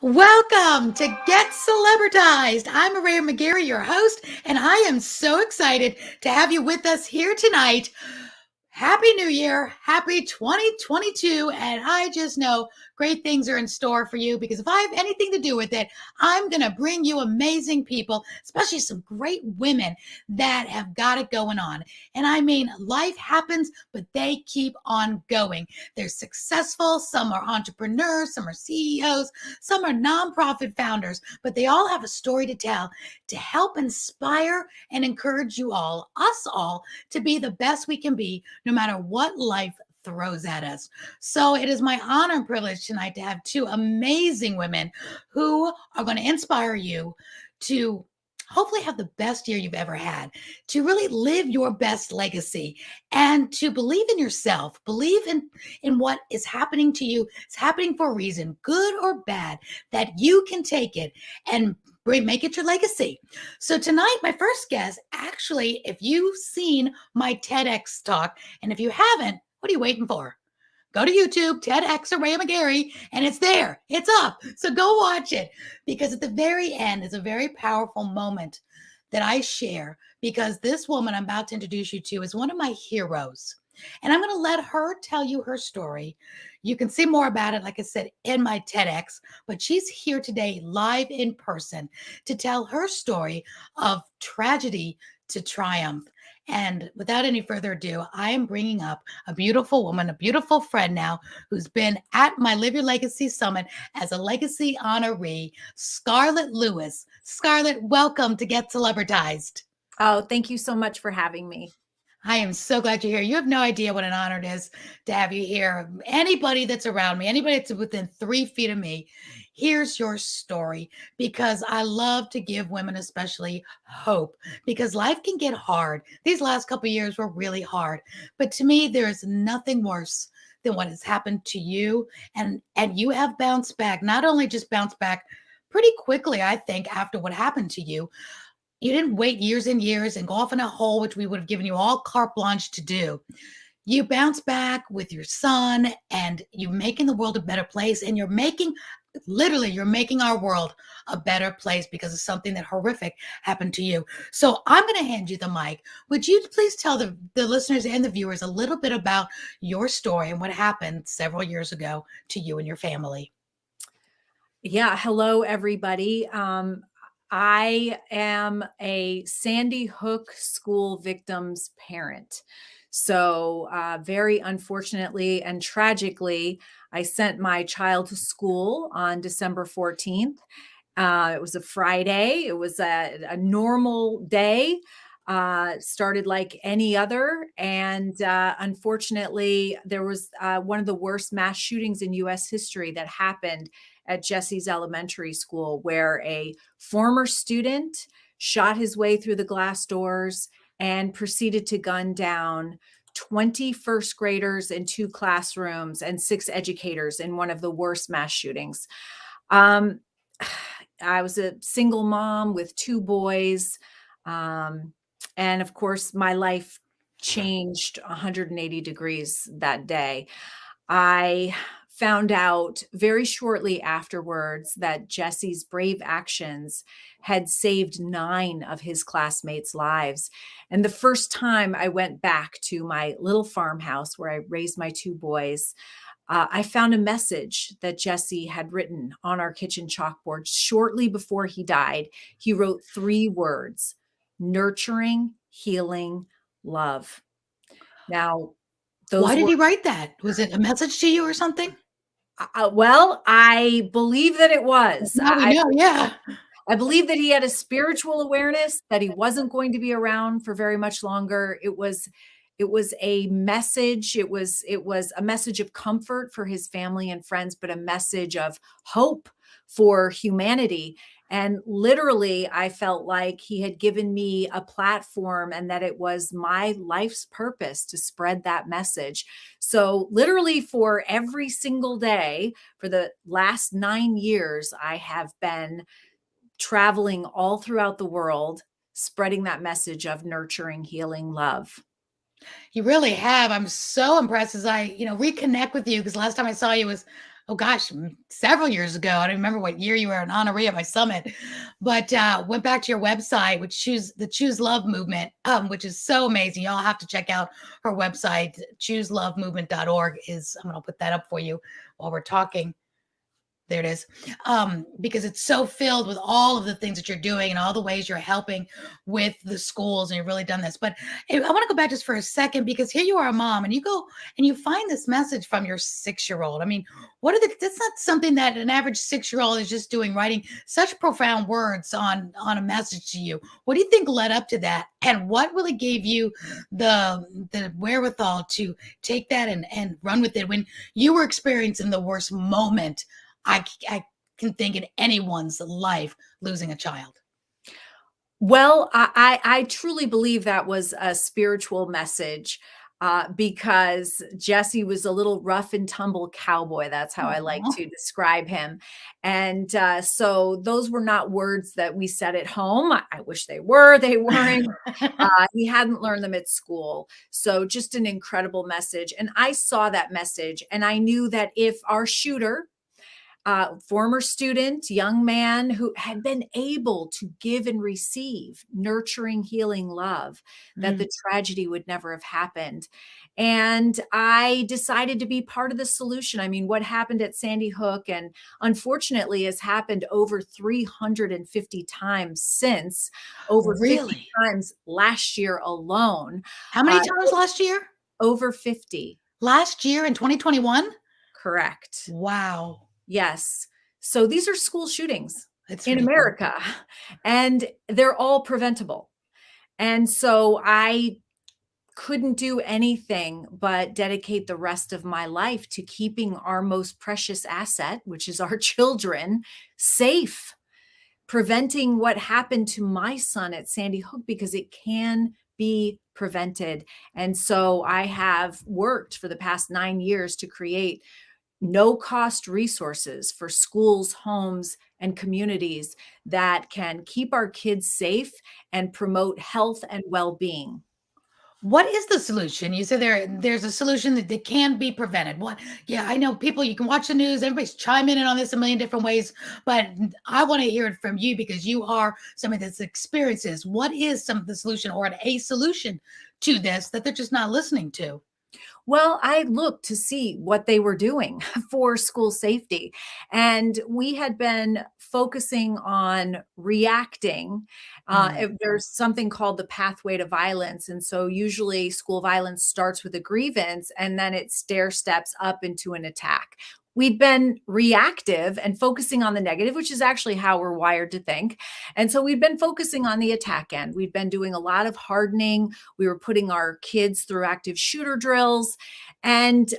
Welcome to Get Celebritized. I'm Aurea McGarry, your host, and I am so excited to have you with us here tonight. Happy New Year, happy 2022, and I just know great things are in store for you because if I have anything to do with it, I'm going to bring you amazing people, especially some great women that have got it going on. And I mean, life happens, but they keep on going. They're successful. Some are entrepreneurs, some are CEOs, some are nonprofit founders, but they all have a story to tell to help inspire and encourage you all, us all, to be the best we can be no matter what life throws at us. So it is my honor and privilege tonight to have two amazing women who are going to inspire you to hopefully have the best year you've ever had, to really live your best legacy, and to believe in yourself, believe in what is happening to you. It's happening for a reason, good or bad, that you can take it and make it your legacy. So tonight, my first guest, actually, if you've seen my TEDx talk, and if you haven't, what are you waiting for? Go to YouTube, TEDx Aurea McGarry, and it's there. It's up. So go watch it because at the very end is a very powerful moment that I share because this woman I'm about to introduce you to is one of my heroes. And I'm going to let her tell you her story. You can see more about it, like I said, in my TEDx, but she's here today live in person to tell her story of tragedy to triumph. And without any further ado, I am bringing up a beautiful woman, a beautiful friend now, who's been at my Live Your Legacy Summit as a legacy honoree, Scarlett Lewis. Scarlett, welcome to Get Celebritized. Oh, thank you so much for having me. I am so glad you're here. You have no idea what an honor it is to have you here. Anybody that's around me, anybody that's within 3 feet of me, here's your story because I love to give women especially hope because life can get hard. These last couple of years were really hard. But to me, there is nothing worse than what has happened to you. And you have bounced back, not only just bounced back pretty quickly, I think, after what happened to you. You didn't wait years and years and go off in a hole, which we would have given you all carte blanche to do. You bounce back with your son and you're making the world a better place. And you're making our world a better place because of something that horrific happened to you. So I'm going to hand you the mic. Would you please tell the listeners and the viewers a little bit about your story and what happened several years ago to you and your family? Yeah. Hello, everybody. I am a Sandy Hook school victim's parent. So very unfortunately and tragically, I sent my child to school on December 14th. It was a Friday. It was a normal day. Started like any other. And unfortunately, there was one of the worst mass shootings in U.S. history that happened at Jessie's elementary school, where a former student shot his way through the glass doors and proceeded to gun down 20 first graders in 2 classrooms and 6 educators in one of the worst mass shootings. I was a single mom with 2 boys. And of course, my life changed 180 degrees that day. I found out very shortly afterwards that Jessie's brave actions had saved 9 of his classmates' lives. And the first time I went back to my little farmhouse where I raised my 2 boys, I found a message that Jessie had written on our kitchen chalkboard shortly before he died. He wrote 3 words: nurturing, healing, love. Now, Why did he write that? Was it a message to you or something? Well, I believe that it was. Yeah. I believe that he had a spiritual awareness that he wasn't going to be around for very much longer. It was a message. It was a message of comfort for his family and friends, but a message of hope for humanity. And literally, I felt like he had given me a platform and that it was my life's purpose to spread that message. So literally for every single day for the last 9 years, I have been traveling all throughout the world, spreading that message of nurturing, healing, love. You really have. I'm so impressed as I reconnect with you because last time I saw you was oh gosh, several years ago. I don't remember what year you were an honoree at my summit, but went back to your website, which Choose Love Movement, which is so amazing. Y'all have to check out her website. ChooseLoveMovement.org is. I'm going to put that up for you while we're talking. There it is. Because it's so filled with all of the things that you're doing and all the ways you're helping with the schools, and you've really done this. But I want to go back just for a second, because here you are a mom and you go and you find this message from your 6-year-old. I mean, that's not something that an average 6-year-old is just doing, writing such profound words on a message to you. What do you think led up to that? And what really gave you the wherewithal to take that and run with it when you were experiencing the worst moment I can think in anyone's life, losing a child? Well, I truly believe that was a spiritual message, because Jessie was a little rough and tumble cowboy. That's how I like Aw. to describe him. And so those were not words that we said at home. I wish they were. They weren't. He hadn't learned them at school. So just an incredible message. And I saw that message, and I knew that if our shooter, former student, young man who had been able to give and receive nurturing, healing love, that the tragedy would never have happened. And I decided to be part of the solution. I mean, what happened at Sandy Hook, and unfortunately has happened over 350 times since, over 50 Really? times last year alone. How many Uh, times last year? Over 50. Last year in 2021? Correct. Wow. Yes. So these are school shootings It's in ridiculous. America, and they're all preventable. And so I couldn't do anything but dedicate the rest of my life to keeping our most precious asset, which is our children, safe, preventing what happened to my son at Sandy Hook, because it can be prevented. And so I have worked for the past 9 years to create no-cost resources for schools, homes, and communities that can keep our kids safe and promote health and well-being. What is the solution? You said there's a solution that can be prevented. What? Yeah, I know people, you can watch the news, everybody's chiming in on this a million different ways, but I want to hear it from you because you are somebody that's experienced this. What is some of the solution, or a solution to this that they're just not listening to? Well, I looked to see what they were doing for school safety. And we had been focusing on reacting. There's something called the pathway to violence. And so usually school violence starts with a grievance, and then it stair steps up into an attack. We'd been reactive and focusing on the negative, which is actually how we're wired to think. And so we'd been focusing on the attack end. We'd been doing a lot of hardening. We were putting our kids through active shooter drills. And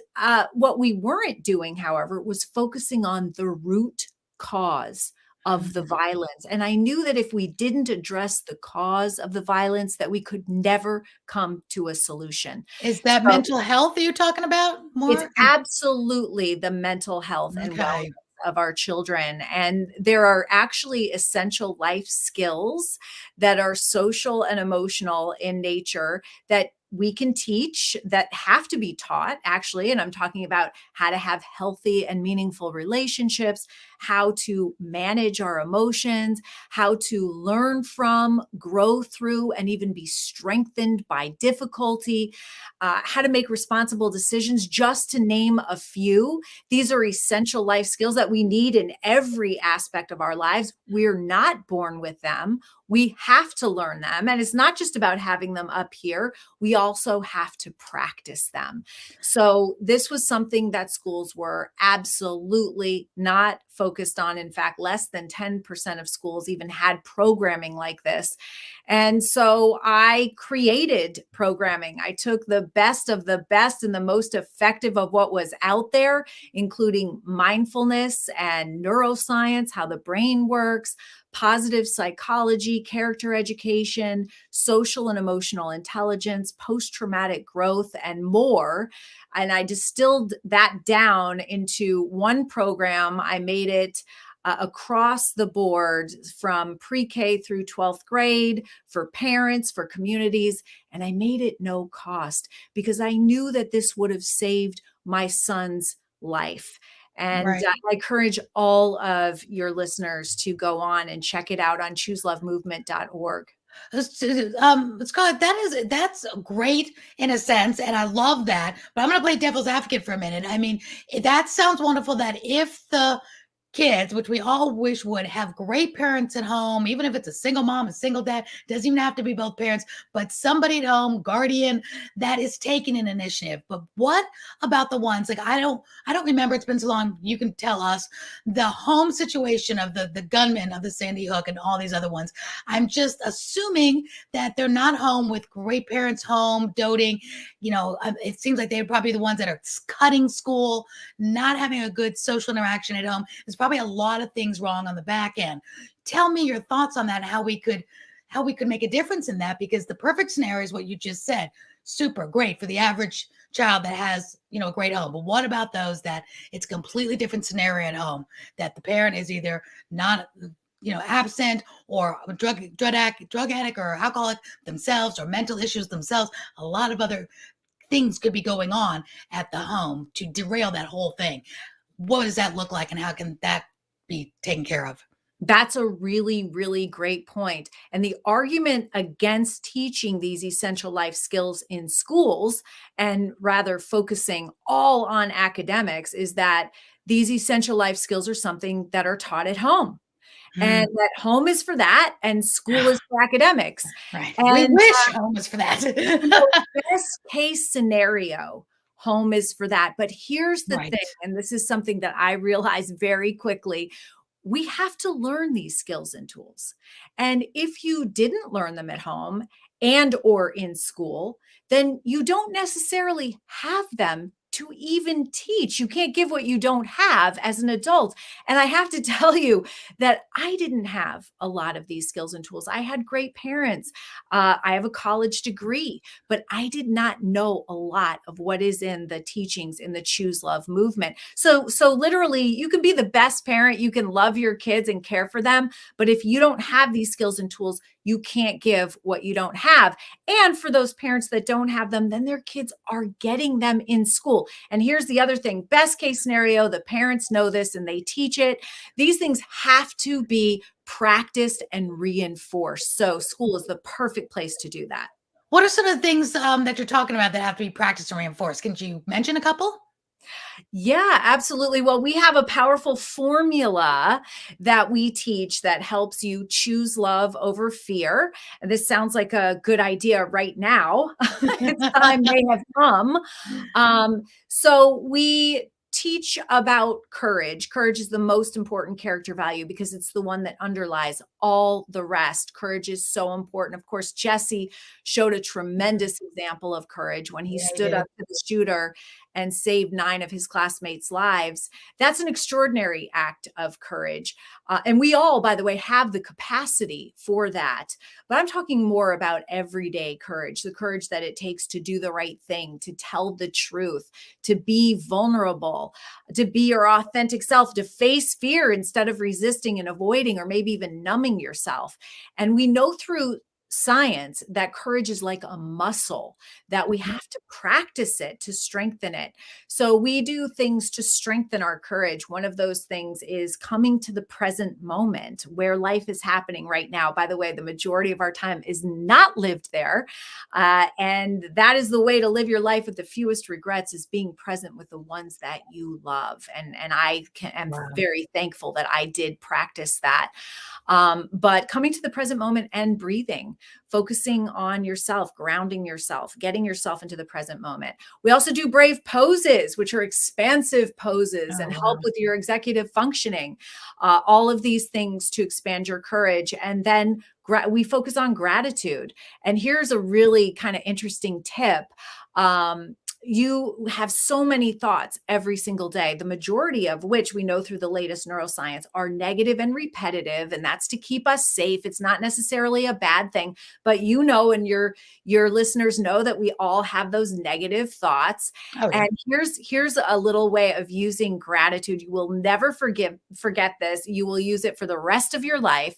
what we weren't doing, however, was focusing on the root cause of the violence. And I knew that if we didn't address the cause of the violence, that we could never come to a solution. Is that So mental health that you're talking about it's more? absolutely the mental health and wellness Okay. of our children. And there are actually essential life skills that are social and emotional in nature that we can teach, that have to be taught, actually. And I'm talking about how to have healthy and meaningful relationships, how to manage our emotions, how to learn from, grow through, and even be strengthened by difficulty, how to make responsible decisions, just to name a few. These are essential life skills that we need in every aspect of our lives. We're not born with them. We have to learn them. And it's not just about having them up here. We also have to practice them. So this was something that schools were absolutely not focused on. In fact, less than 10% of schools even had programming like this. And so I created programming. I took the best of the best and the most effective of what was out there, including mindfulness and neuroscience, how the brain works, positive psychology, character education, social and emotional intelligence, post-traumatic growth, and more. And I distilled that down into one program. I made it across the board from pre-K through 12th grade, for parents, for communities. And I made it no cost because I knew that this would have saved my son's life. And Right. I encourage all of your listeners to go on and check it out on chooselovemovement.org. Scott, that's great in a sense, and I love that. But I'm going to play devil's advocate for a minute. I mean, that sounds wonderful. That if the kids, which we all wish would, have great parents at home, even if it's a single mom, a single dad, doesn't even have to be both parents, but somebody at home, guardian, that is taking an initiative. But what about the ones like I don't remember, it's been so long, you can tell us the home situation of the gunman of the Sandy Hook and all these other ones. I'm just assuming that they're not home with great parents home doting. It seems like they're probably the ones that are cutting school, not having a good social interaction at home. There's probably a lot of things wrong on the back end. Tell me your thoughts on that, and how we could make a difference in that, because the perfect scenario is what you just said. Super great for the average child that has, a great home. But what about those that it's a completely different scenario at home, that the parent is either not, absent, or a drug addict or alcoholic themselves, or mental issues themselves? A lot of other things could be going on at the home to derail that whole thing. What does that look like, and how can that be taken care of? That's a really, really great point. And the argument against teaching these essential life skills in schools, and rather focusing all on academics, is that these essential life skills are something that are taught at home. And that home is for that, and school is for academics. Right. And we wish home was for that. best case scenario, home is for that. But here's the Right. thing, and this is something that I realized very quickly. We have to learn these skills and tools. And if you didn't learn them at home and or in school, then you don't necessarily have them to even teach. You can't give what you don't have as an adult. And I have to tell you that I didn't have a lot of these skills and tools. I had great parents. I have a college degree, but I did not know a lot of what is in the teachings in the Choose Love movement. So literally, you can be the best parent, you can love your kids and care for them, but if you don't have these skills and tools, you can't give what you don't have. And for those parents that don't have them, then their kids are getting them in school. And here's the other thing, best case scenario, the parents know this and they teach it. These things have to be practiced and reinforced. So school is the perfect place to do that. What are some of the things that you're talking about that have to be practiced and reinforced? Can you mention a couple? Yeah, absolutely. Well, we have a powerful formula that we teach that helps you choose love over fear. And this sounds like a good idea right now. Its time may have come. So we teach about courage. Courage is the most important character value because it's the one that underlies all the rest. Courage is so important. Of course, Jessie showed a tremendous example of courage when he stood up to the shooter and saved 9 of his classmates' lives. That's an extraordinary act of courage. And we all, by the way, have the capacity for that. But I'm talking more about everyday courage, the courage that it takes to do the right thing, to tell the truth, to be vulnerable, to be your authentic self, to face fear instead of resisting and avoiding or maybe even numbing yourself. And we know through science that courage is like a muscle, that we have to practice it to strengthen it. So we do things to strengthen our courage. One of those things is coming to the present moment where life is happening right now. By the way, the majority of our time is not lived there. And that is the way to live your life with the fewest regrets, is being present with the ones that you love. And am very thankful that I did practice that. But coming to the present moment and breathing, focusing on yourself, grounding yourself, getting yourself into the present moment. We also do brave poses, which are expansive poses and help with your executive functioning. All of these things to expand your courage. And then we focus on gratitude. And here's a really kind of interesting tip. You have so many thoughts every single day, the majority of which we know through the latest neuroscience are negative and repetitive, and that's to keep us safe. It's not necessarily a bad thing, but and your listeners know that we all have those negative thoughts. Oh, yeah. And here's a little way of using gratitude. You will never forget this. You will use it for the rest of your life.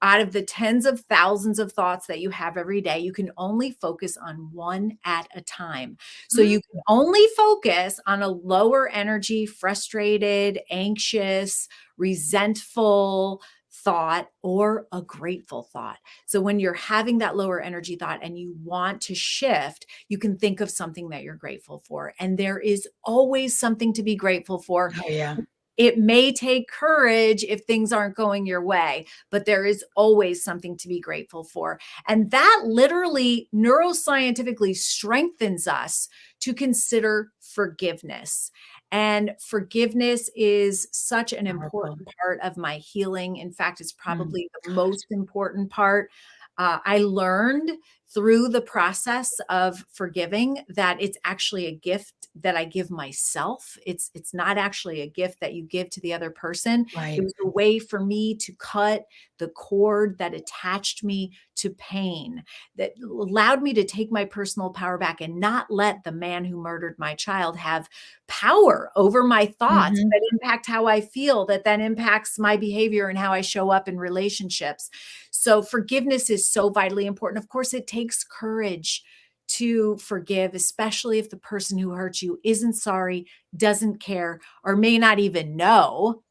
out of the tens of thousands of thoughts that you have every day, you can only focus on one at a time. So Mm. you can only focus on a lower energy, frustrated, anxious, resentful thought or a grateful thought. So when you're having that lower energy thought and you want to shift, you can think of something that you're grateful for. And there is always something to be grateful for. Oh, yeah. It may take courage if things aren't going your way, but there is always something to be grateful for. And that literally neuroscientifically strengthens us to consider forgiveness. And forgiveness is such an Powerful. important part of my healing. In fact, it's Mm. probably the most important part. I learned through the process of forgiving that it's actually a gift that I give myself. It's not actually a gift that you give to the other person. It Right. was a way for me to cut the cord that attached me to pain, that allowed me to take my personal power back and not let the man who murdered my child have power over my thoughts Mhm. that impact how I feel, that then impacts my behavior and how I show up in relationships. So forgiveness is so vitally important. Of course, it takes courage to forgive, especially if the person who hurt you isn't sorry, doesn't care, or may not even know.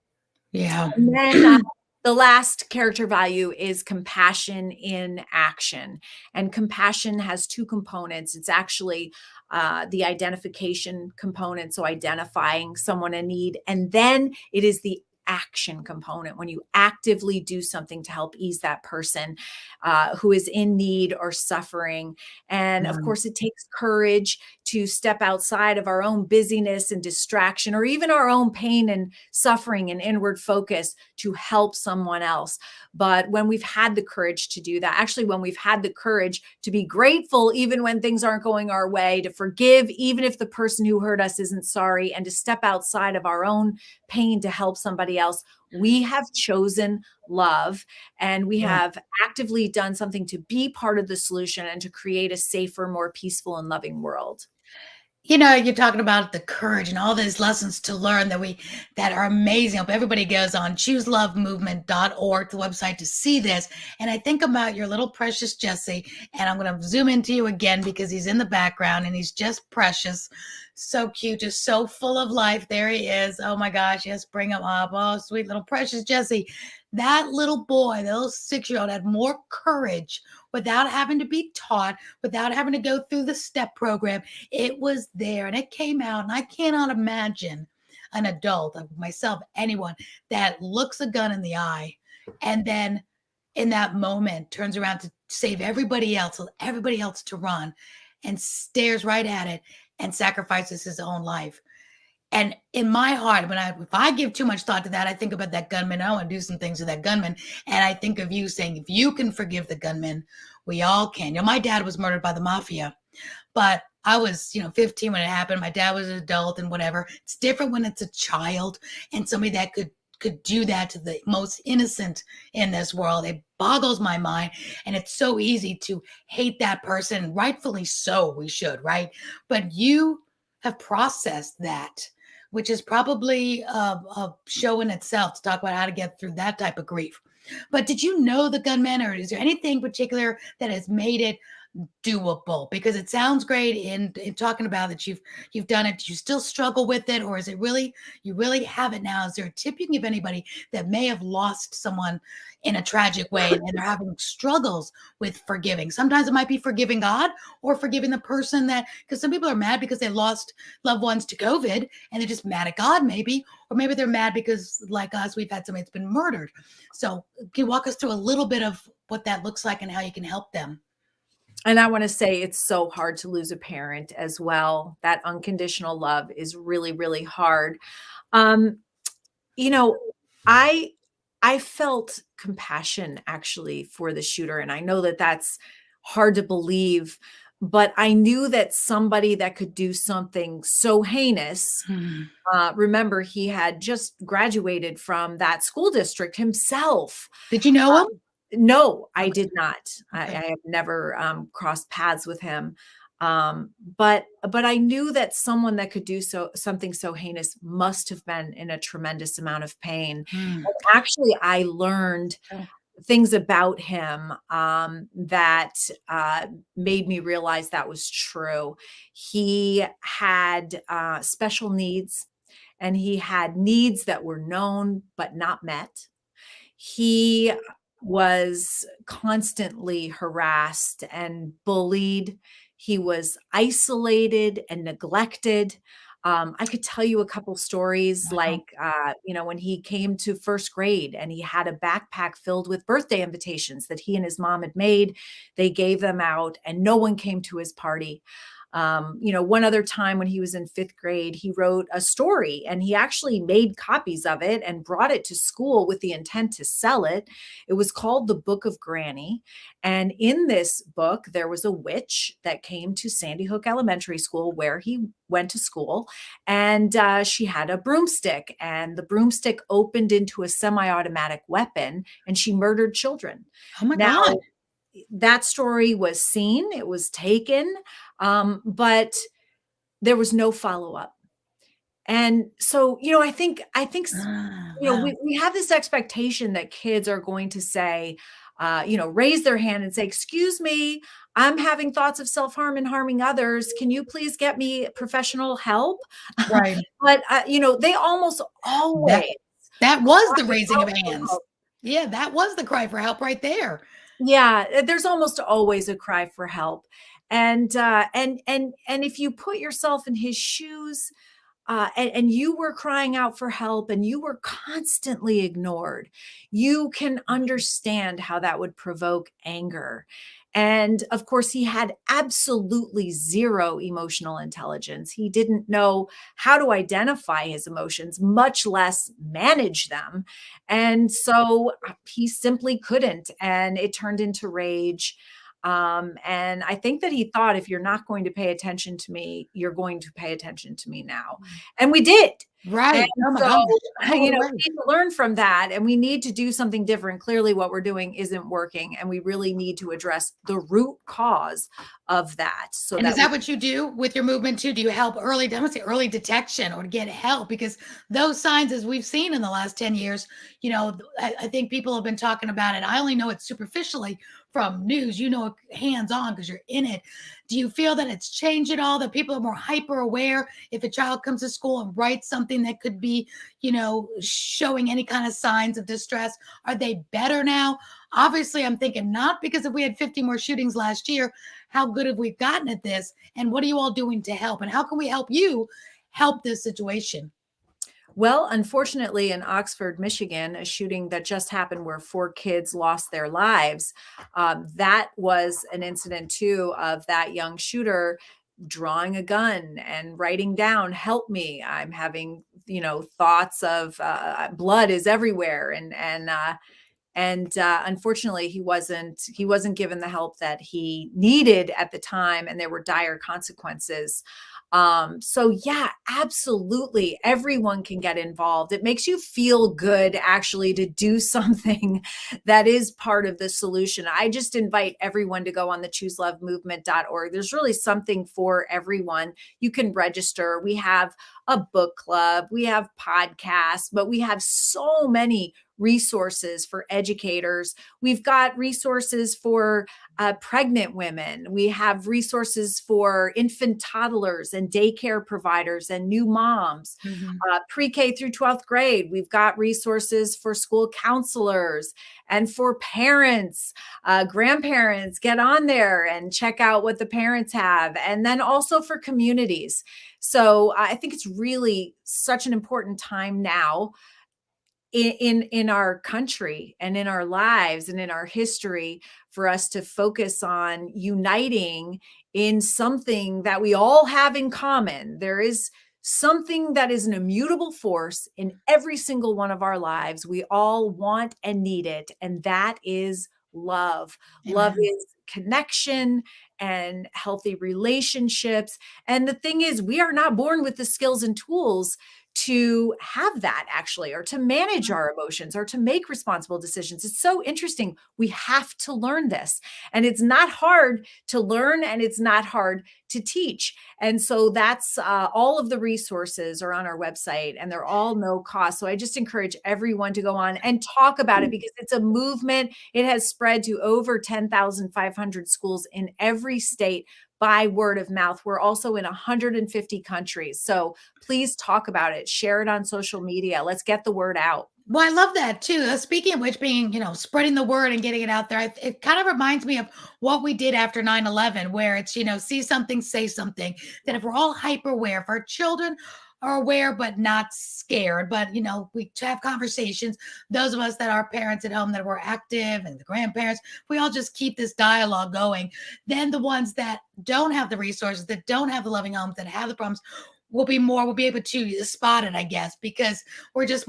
Yeah. And then the last character value is compassion in action. And compassion has two components. It's actually the identification component, so identifying someone in need. And then it is the action component when you actively do something to help ease that person who is in need or suffering. And of Mm. course, it takes courage to step outside of our own busyness and distraction, or even our own pain and suffering and inward focus to help someone else. But when we've had the courage to do that, actually, when we've had the courage to be grateful, even when things aren't going our way, to forgive, even if the person who hurt us isn't sorry, and to step outside of our own pain to help somebody else, we have chosen love, and we Yeah. have actively done something to be part of the solution and to create a safer, more peaceful and loving world. You're talking about the courage and all these lessons to learn that are amazing. I hope everybody goes on chooselovemovement.org, the website, to see this. And I think about your little precious Jessie, and I'm going to zoom into you again because he's in the background and he's just precious. So cute, just so full of life. There he is. Oh my gosh, yes, bring him up. Oh, sweet little precious Jessie. That little boy, that little 6-year-old, had more courage without having to be taught, without having to go through the step program. It was there and it came out. And I cannot imagine an adult, myself, anyone, that looks a gun in the eye and then in that moment turns around to save everybody else to run, and stares right at it and sacrifices his own life. And in my heart, if I give too much thought to that, I think about that gunman. I want to do some things with that gunman. And I think of you saying, if you can forgive the gunman, we all can. My dad was murdered by the mafia, but I was, 15 when it happened. My dad was an adult and whatever. It's different when it's a child and somebody that could do that to the most innocent in this world. It boggles my mind. And it's so easy to hate that person. Rightfully so, we should, right? But you have processed that, which is probably a show in itself to talk about how to get through that type of grief. But did you know the gunman, or is there anything particular that has made it doable? Because it sounds great in talking about that you've done it. Do you still struggle with it, or is it really you really have it now? Is there a tip you can give anybody that may have lost someone in a tragic way and they're having struggles with forgiving? Sometimes it might be forgiving God or forgiving the person because some people are mad because they lost loved ones to COVID and they're just mad at God, maybe, or maybe they're mad because, like us, we've had somebody that's been murdered. So can you walk us through a little bit of what that looks like and how you can help them? And I want to say it's so hard to lose a parent as well. That unconditional love is really, really hard. Um, you know, I I felt compassion actually for the shooter, and I know that that's hard to believe, but I knew that somebody that could do something so heinous. Hmm. Remember, he had just graduated from that school district himself. Did you know him? No, I Okay. did not. Okay. I have never crossed paths with him. But I knew that someone that could do something so heinous must have been in a tremendous amount of pain. Hmm. And actually, I learned Oh. things about him that made me realize that was true. He had special needs, and he had needs that were known but not met. He was constantly harassed and bullied. He was isolated and neglected. I could tell you a couple stories Wow. like, when he came to first grade and he had a backpack filled with birthday invitations that he and his mom had made. They gave them out and no one came to his party. One other time when he was in fifth grade, he wrote a story and he actually made copies of it and brought it to school with the intent to sell it. It was called The Book of Granny. And in this book, there was a witch that came to Sandy Hook Elementary School where he went to school. And she had a broomstick, and the broomstick opened into a semi automatic weapon and she murdered children. Oh my Now, God. that story was seen, it was taken, but there was no follow-up. And so, Wow. we have this expectation that kids are going to say, raise their hand and say, "Excuse me, I'm having thoughts of self-harm and harming others. Can you please get me professional help?" Right. But, they almost That always that was cry the raising of out for hands. help. Yeah, that was the cry for help right there. Yeah, there's almost always a cry for help. And if you put yourself in his shoes, and you were crying out for help and you were constantly ignored, you can understand how that would provoke anger. And of course, he had absolutely zero emotional intelligence. He didn't know how to identify his emotions, much less manage them. And so he simply couldn't. And it turned into rage. And I think that he thought, if you're not going to pay attention to me, you're going to pay attention to me now. And we did. And Right. Oh my so, gosh. All the we way. need to learn from that and we need to do something different. Clearly, what we're doing isn't working. And we really need to address the root cause of that so And is that we that what you do with your movement too? Do you help early, I would say early detection or to get help? Because those signs, as we've seen in the last 10 years, I think people have been talking about it. I only know it superficially from news, hands-on because you're in it. Do you feel that it's changed at all? That people are more hyper aware if a child comes to school and writes something that could be, showing any kind of signs of distress? Are they better now? Obviously, I'm thinking not, because if we had 50 more shootings last year, how good have we gotten at this? And what are you all doing to help? And how can we help you help this situation? Well, unfortunately, in Oxford, Michigan, a shooting that just happened where 4 kids lost their lives. That was an incident too of that young shooter drawing a gun and writing down, "Help me. I'm having, thoughts of blood is everywhere." And unfortunately, he wasn't given the help that he needed at the time, and there were dire consequences. So yeah, absolutely, everyone can get involved. It makes you feel good actually to do something that is part of the solution. I just invite everyone to go on the chooselovemovement.org. There's really something for everyone. You can register. We have a book club, we have podcasts, but we have so many resources for educators. We've got resources for pregnant women. We have resources for infant toddlers and daycare providers and new moms. Mhm. Pre-K through 12th grade, we've got resources for school counselors and for parents, grandparents. Get on there and check out what the parents have. And then also for communities. So I think it's really such an important time now in our country and in our lives and in our history for us to focus on uniting in something that we all have in common. There is something that is an immutable force in every single one of our lives. We all want and need it, and that is love. Love Amen. is connection and healthy relationships. And the thing is, we are not born with the skills and tools to have that actually, or to manage our emotions, or to make responsible decisions. It's so interesting. We have to learn this, and it's not hard to learn, and it's not hard to teach. And so that's all of the resources are on our website, and they're all no cost. So I just encourage everyone to go on and talk about it, because it's a movement. It has spread to over 10,500 schools in every state by word of mouth. We're also in 150 countries. So please talk about it. Share it on social media. Let's get the word out. Well, I love that too. Speaking of which, being, spreading the word and getting it out there, it kind of reminds me of what we did after 9/11, where it's, see something, say something. That if we're all hyper aware, if our children are aware but not scared, but, we have conversations, those of us that are parents at home that were active and the grandparents, we all just keep this dialogue going. Then the ones that don't have the resources, that don't have the loving homes, that have the problems, we'll be able to spot it, I guess, because we're just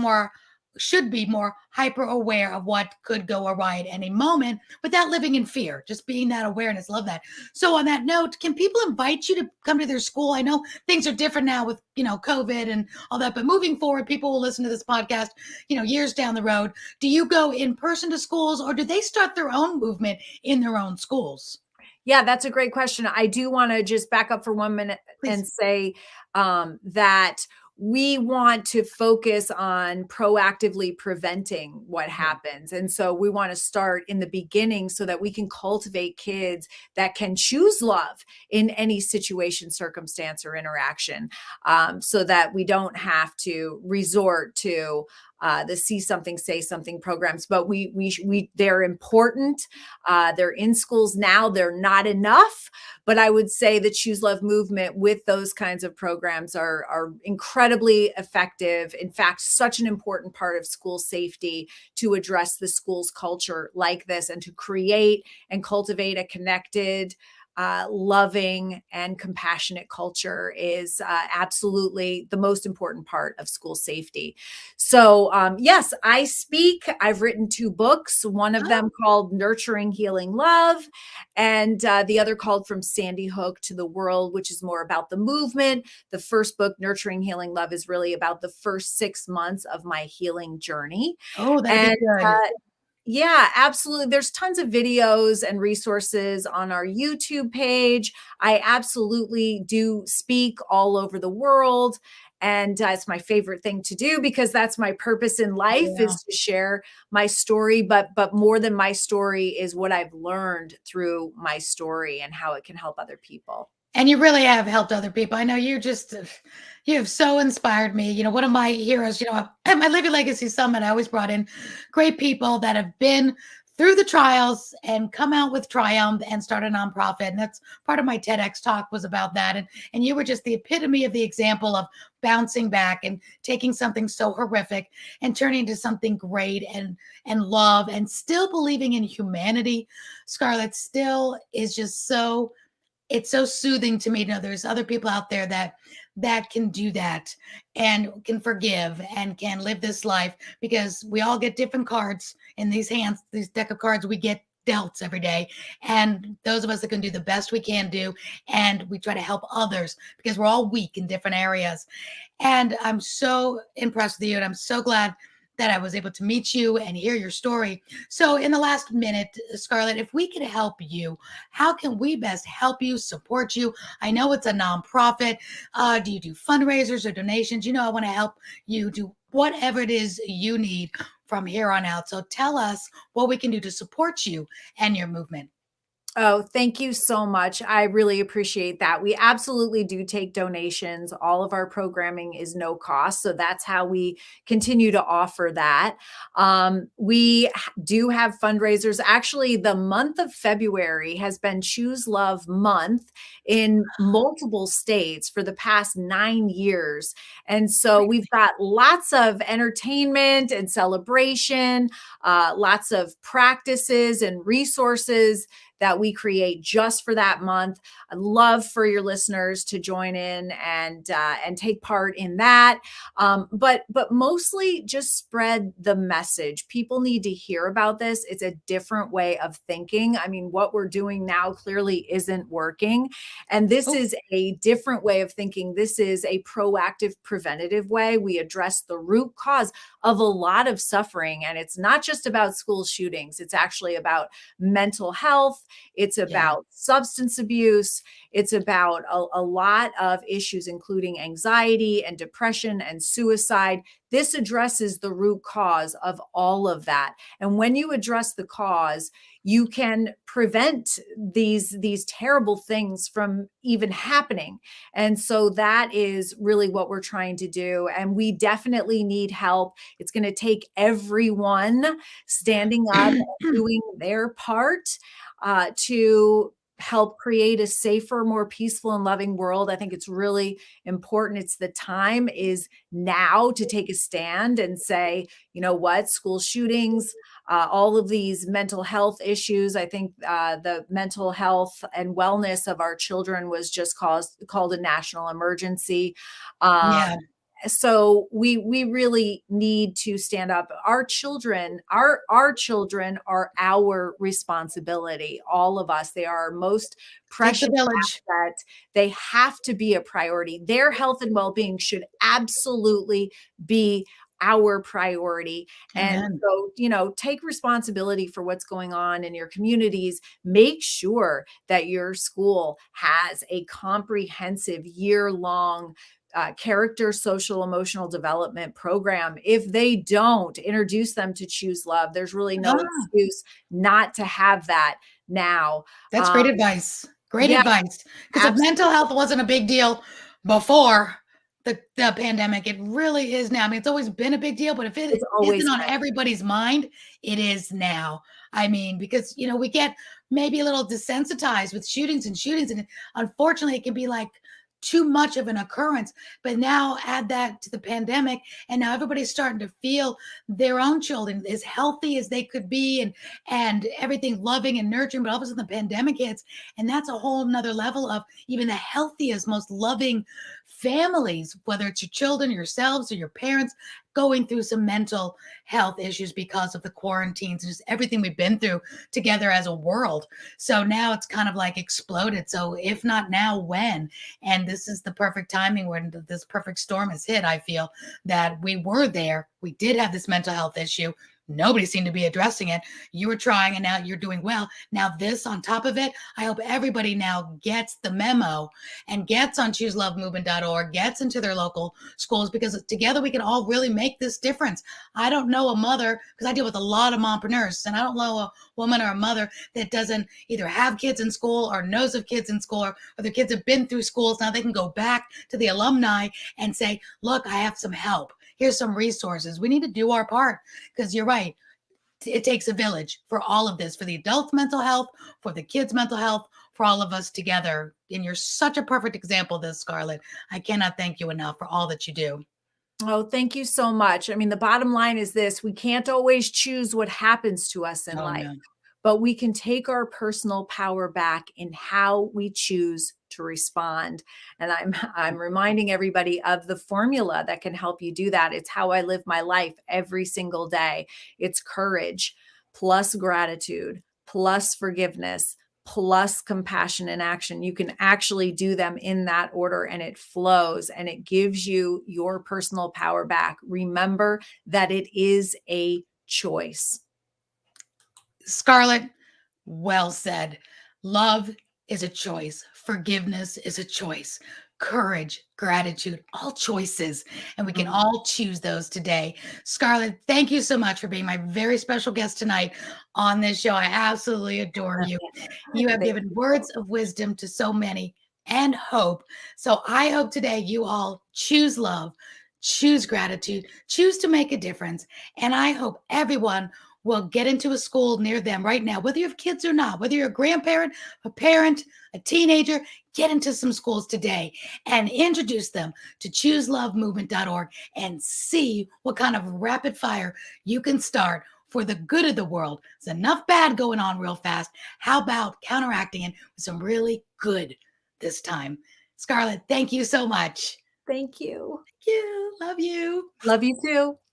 should be more hyper aware of what could go awry at any moment without living in fear, just being that awareness. Love that. So on that note, can people invite you to come to their school? I know things are different now with, COVID and all that, but moving forward, people will listen to this podcast, years down the road. Do you go in person to schools, or do they start their own movement in their own schools? Yeah, that's a great question. I do want to just back up for 1 minute and say that we want to focus on proactively preventing what happens. And so we want to start in the beginning so that we can cultivate kids that can choose love in any situation, circumstance, or interaction, so that we don't have to resort to the see something, say something programs. But they're important. They're in schools now. They're not enough. But I would say the Choose Love movement with those kinds of programs are incredibly effective. In fact, such an important part of school safety to address the school's culture like this, and to create and cultivate a connected, loving and compassionate culture is absolutely the most important part of school safety. So yes, I speak. I've written 2 books, one of them called Nurturing Healing Love, and the other called From Sandy Hook to the World, which is more about the movement. The first book, Nurturing Healing Love, is really about the first 6 months of my healing journey. Oh, that'd be good. Yeah, absolutely. There's tons of videos and resources on our YouTube page. I absolutely do speak all over the world. And it's my favorite thing to do, because that's my purpose in life, is to share my story. But more than my story is what I've learned through my story and how it can help other people. And you really have helped other people. I know you have so inspired me. One of my heroes, at my Living Legacy Summit, I always brought in great people that have been through the trials and come out with triumph and start a nonprofit. And that's part of my TEDx talk was about that. And you were just the epitome of the example of bouncing back and taking something so horrific and turning into something great and love, and still believing in humanity. Scarlett still is just it's so soothing to me to know there's other people out there that can do that and can forgive and can live this life, because we all get different cards in these hands, these deck of cards we get dealt every day. And those of us that can do the best we can do, and we try to help others, because we're all weak in different areas. And I'm so impressed with you, and I'm so glad that I was able to meet you and hear your story. So in the last minute, Scarlett, if we could help you, how can we best help you, support you? I know it's a nonprofit. Do you do fundraisers or donations? I want to help you do whatever it is you need from here on out. So tell us what we can do to support you and your movement. Oh, thank you so much. I really appreciate that. We absolutely do take donations. All of our programming is no cost. So that's how we continue to offer that. We do have fundraisers. Actually, the month of February has been Choose Love Month in multiple states for the past 9 years. And so we've got lots of entertainment and celebration, lots of practices and resources that we create just for that month. I'd love for your listeners to join in and take part in that. But mostly just spread the message. People need to hear about this. It's a different way of thinking. I mean, what we're doing now clearly isn't working. And this Oh, is a different way of thinking. This is a proactive, preventative way. We address the root cause of a lot of suffering. And it's not just about school shootings, it's actually about mental health, it's yeah. about substance abuse, it's about a lot of issues, including anxiety and depression and suicide. This addresses the root cause of all of that. And when you address the cause, you can prevent these terrible things from even happening. And so that is really what we're trying to do. And we definitely need help. It's going to take everyone standing up and doing their part to help create a safer, more peaceful and loving world. I think it's really important. It's the time is now to take a stand and say, you know what, school shootings, all of these mental health issues. I think the mental health and wellness of our children was just called a national emergency. Um, Yeah. so we really need to stand up. Our children are our responsibility, all of us. They are our most Takes a precious village. asset. They have to be a priority. Their health and well-being should absolutely be our priority. And Amen. so, take responsibility for what's going on in your communities. Make sure that your school has a comprehensive year-long character, social, emotional development program. If they don't, introduce them to Choose Love. There's really no Ah, excuse not to have that now. that's great advice. Great Yeah, advice. Because if absolutely. mental health wasn't a big deal before the pandemic, it really is now. I mean, it's always been a big deal, but if it It's isn't always on been. everybody's mind, it is now. I mean, because we get maybe a little desensitized with shootings, and unfortunately, it can be like too much of an occurrence. But now add that to the pandemic, and now everybody's starting to feel their own children as healthy as they could be, and everything loving and nurturing. But all of a sudden, the pandemic hits, and that's a whole nother level of even the healthiest, most loving families, whether it's your children, yourselves, or your parents, going through some mental health issues because of the quarantines and just everything we've been through together as a world. So now it's kind of like exploded. So if not now, when? And this is the perfect timing when this perfect storm has hit. I feel that we were there. We did have this mental health issue. Nobody seemed to be addressing it. You were trying, and now you're doing well. Now, this on top of it, I hope everybody now gets the memo and gets on chooselovemovement.org, gets into their local schools, because together we can all really make this difference. I don't know a mother, because I deal with a lot of mompreneurs, and I don't know a woman or a mother that doesn't either have kids in school or knows of kids in school, or their kids have been through schools. Now they can go back to the alumni and say, look, I have some help. Here's some resources. We need to do our part, because you're right. It takes a village for all of this, for the adults' mental health, for the kids' mental health, for all of us together. And you're such a perfect example of this, Scarlett. I cannot thank you enough for all that you do. Oh, thank you so much. I mean, the bottom line is this: we can't always choose what happens to us in Oh, life, no. but we can take our personal power back in how we choose to respond. And I'm reminding everybody of the formula that can help you do that. It's how I live my life every single day. It's courage plus gratitude plus forgiveness plus compassion and action. You can actually do them in that order, and it flows and it gives you your personal power back. Remember that it is a choice. Scarlett, well said. Love is a choice. Forgiveness is a choice. Courage, gratitude, all choices. And we can Mhm. all choose those today. Scarlett, thank you so much for being my very special guest tonight on this show. I absolutely adore you. You have Thank given you. words of wisdom to so many and hope. So I hope today you all choose love, choose gratitude, choose to make a difference. And I hope everyone will get into a school near them right now, whether you have kids or not, whether you're a grandparent, a parent, a teenager, get into some schools today and introduce them to chooselovemovement.org and see what kind of rapid fire you can start for the good of the world. There's enough bad going on real fast. How about counteracting it with some really good this time? Scarlett, thank you so much. Thank you. Thank you. Love you. Love you too.